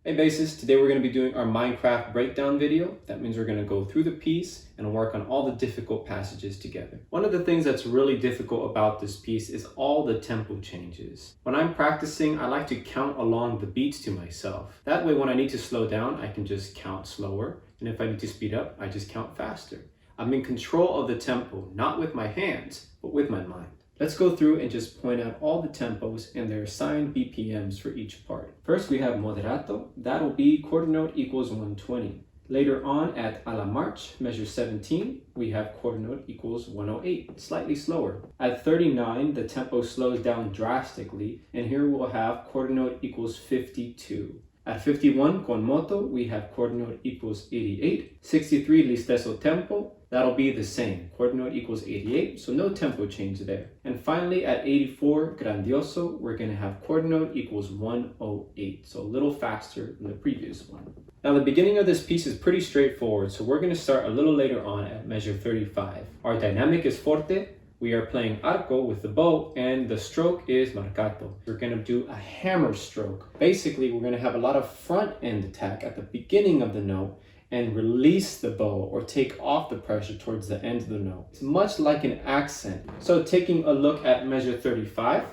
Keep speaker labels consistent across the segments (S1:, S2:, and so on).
S1: Hey bassists, today we're going to be doing our Minecraft breakdown video. That means we're going to go through the piece and work on all the difficult passages together. One of the things that's really difficult about this piece is all the tempo changes. When I'm practicing, I like to count along the beats to myself. That way when I need to slow down, I can just count slower. And if I need to speed up, I just count faster. I'm in control of the tempo, not with my hands, but with my mind. Let's go through and just point out all the tempos and their assigned BPMs for each part. First we have Moderato, that'll be quarter note equals 120. Later on at a la marche, measure 17, we have quarter note equals 108, slightly slower. At 39, the tempo slows down drastically, and here we'll have quarter note equals 52. At 51, con moto, we have quarter note equals 88. 63, listesso tempo, that'll be the same. Quarter note equals 88, so no tempo change there. And finally, at 84, Grandioso, we're going to have quarter note equals 108, so a little faster than the previous one. Now, the beginning of this piece is pretty straightforward, so we're going to start a little later on at measure 35. Our dynamic is forte. We are playing Arco with the bow, and the stroke is Marcato. We're going to do a hammer stroke. Basically, we're going to have a lot of front end attack at the beginning of the note and release the bow or take off the pressure towards the end of the note. It's much like an accent. So taking a look at measure 35,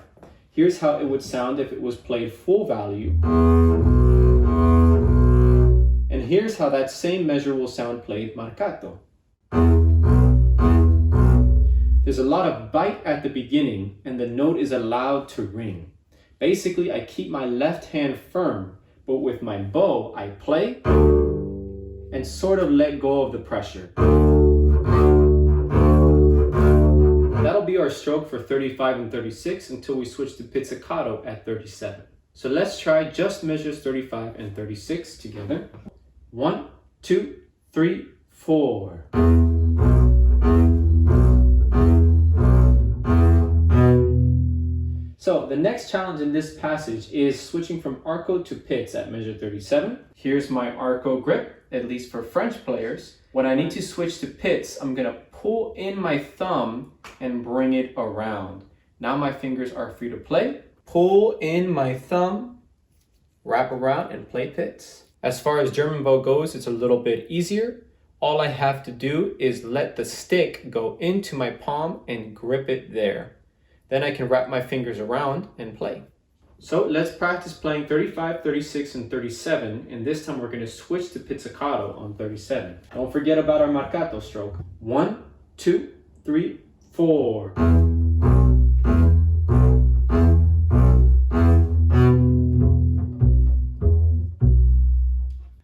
S1: here's how it would sound if it was played full value. And here's how that same measure will sound played Marcato. There's a lot of bite at the beginning and the note is allowed to ring. Basically, I keep my left hand firm, but with my bow, I play and sort of let go of the pressure. That'll be our stroke for 35 and 36 until we switch to pizzicato at 37. So let's try just measures 35 and 36 together. 1, 2, 3, 4. So the next challenge in this passage is switching from Arco to Pizz at measure 37. Here's my Arco grip, at least for French players. When I need to switch to Pizz, I'm gonna pull in my thumb and bring it around. Now my fingers are free to play. Pull in my thumb, wrap around and play Pizz. As far as German bow goes, it's a little bit easier. All I have to do is let the stick go into my palm and grip it there. Then I can wrap my fingers around and play. So let's practice playing 35, 36, and 37, and this time we're going to switch to pizzicato on 37. Don't forget about our Marcato stroke. 1, 2, 3, 4.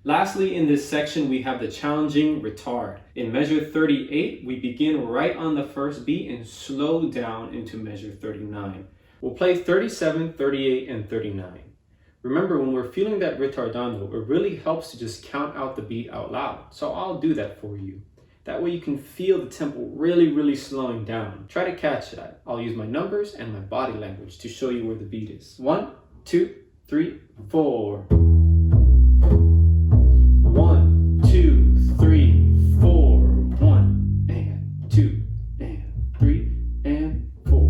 S1: Lastly, in this section, we have the challenging retard. In measure 38, we begin right on the first beat and slow down into measure 39. We'll play 37, 38, and 39. Remember, when we're feeling that ritardando, it really helps to just count out the beat out loud. So I'll do that for you. That way you can feel the tempo really slowing down. Try to catch that. I'll use my numbers and my body language to show you where the beat is. 1, 2, 3, 4. 1, 2, 3, 4. 1 and 2 and 3 and 4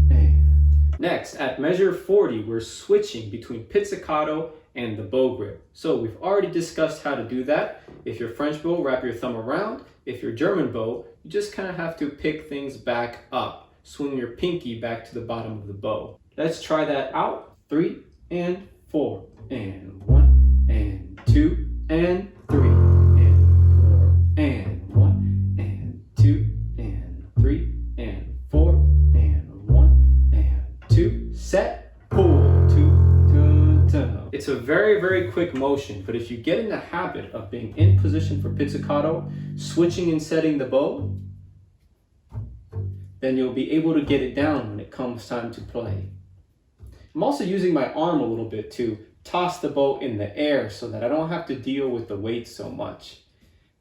S1: and. Next, at measure 40, we're switching between pizzicato and the bow grip. So we've already discussed how to do that. If you're French bow, wrap your thumb around. If you're German bow, you just kind of have to pick things back up. Swing your pinky back to the bottom of the bow. Let's try that out. 3 and 4 and 1 and 2 and 3 and 4 and 1 and 2 and 3 and 4 and 1 and 2. Set, pull, 2, 2, 2. It's a very quick motion, but if you get in the habit of being in position for pizzicato, switching and setting the bow, then you'll be able to get it down when it comes time to play. I'm also using my arm a little bit to toss the bow in the air so that I don't have to deal with the weight so much.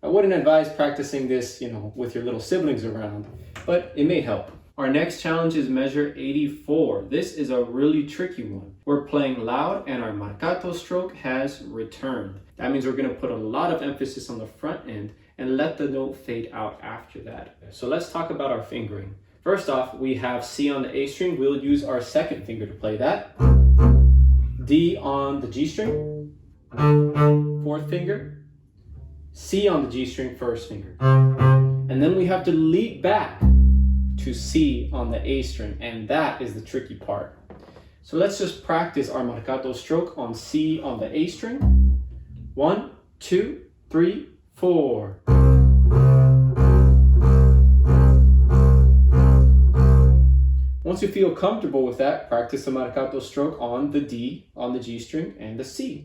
S1: I wouldn't advise practicing this, with your little siblings around, but it may help. Our next challenge is measure 84. This is a really tricky one. We're playing loud and our Marcato stroke has returned. That means we're going to put a lot of emphasis on the front end and let the note fade out after that. So let's talk about our fingering. First off, we have C on the A string. We'll use our second finger to play that. D on the G string. fourth finger, C on the G string, first finger. And then we have to leap back to C on the A string, and that is the tricky part. So let's just practice our marcato stroke on C on the A string. 1, 2, 3, 4. Once you feel comfortable with that, practice the marcato stroke on the D, on the G string, and the C.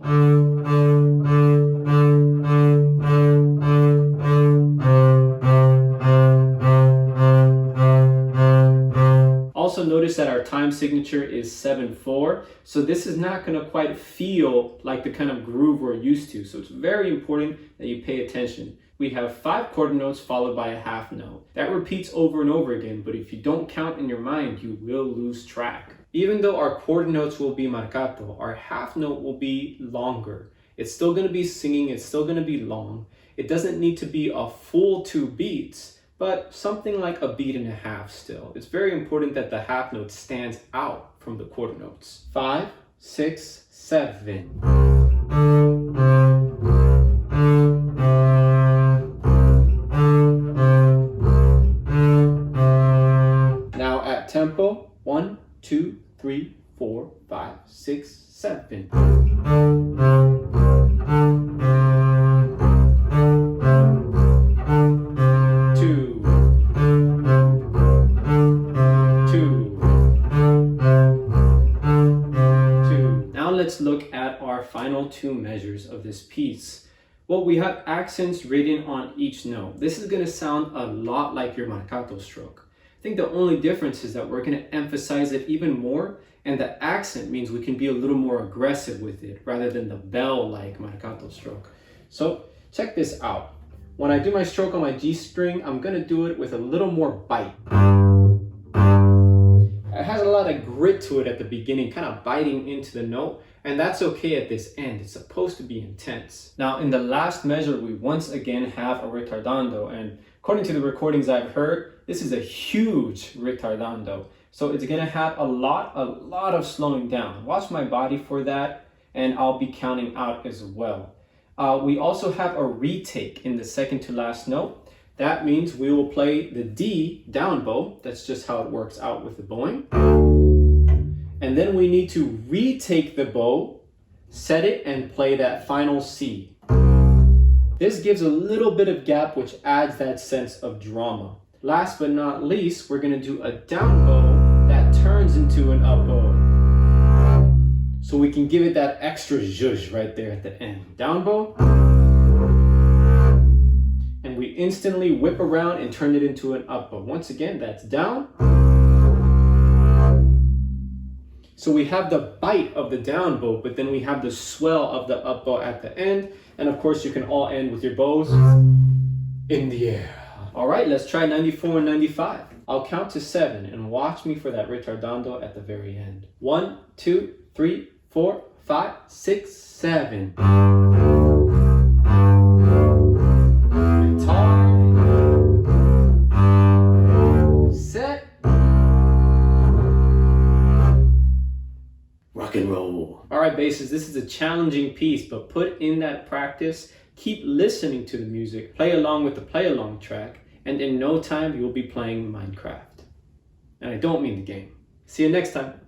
S1: Also notice that our time signature is 7/4, so this is not going to quite feel like the kind of groove we're used to, so it's very important that you pay attention. We have 5 quarter notes followed by a half note. That repeats over and over again, but if you don't count in your mind, you will lose track. Even though our quarter notes will be marcato, our half note will be longer. It's still going to be singing, it's still going to be long. It doesn't need to be a full 2 beats, but something like a beat and a half still. It's very important that the half note stands out from the quarter notes. 5, 6, 7. Now at tempo, 1, 2, 3, 4, 5, 6, 7. Let's look at our final 2 measures of this piece. Well, we have accents written on each note. This is going to sound a lot like your marcato stroke. I think the only difference is that we're going to emphasize it even more, and the accent means we can be a little more aggressive with it rather than the bell-like marcato stroke. So check this out. When I do my stroke on my G string, I'm going to do it with a little more bite. It has a lot of grit to it at the beginning, kind of biting into the note, and that's okay at this end. It's supposed to be intense. Now, in the last measure, we once again have a ritardando, and according to the recordings I've heard, this is a huge ritardando. So it's gonna have a lot of slowing down. Watch my body for that, and I'll be counting out as well. We also have a retake in the second to last note. That means we will play the D down bow. That's just how it works out with the bowing. And then we need to retake the bow, set it, and play that final C. This gives a little bit of gap, which adds that sense of drama. Last but not least, we're going to do a down bow that turns into an up bow. So we can give it that extra zhuzh right there at the end. Down bow. And we instantly whip around and turn it into an up bow. Once again, that's down. So we have the bite of the down bow, but then we have the swell of the up bow at the end. And of course, you can all end with your bows in the air. All right, let's try 94 and 95. I'll count to 7 and watch me for that ritardando at the very end. 1, 2, 3, 4, 5, 6, 7. Rock and roll. All right, bassers, this is a challenging piece, but put in that practice, keep listening to the music, play along with the play-along track, and in no time, you'll be playing Minecraft. And I don't mean the game. See you next time.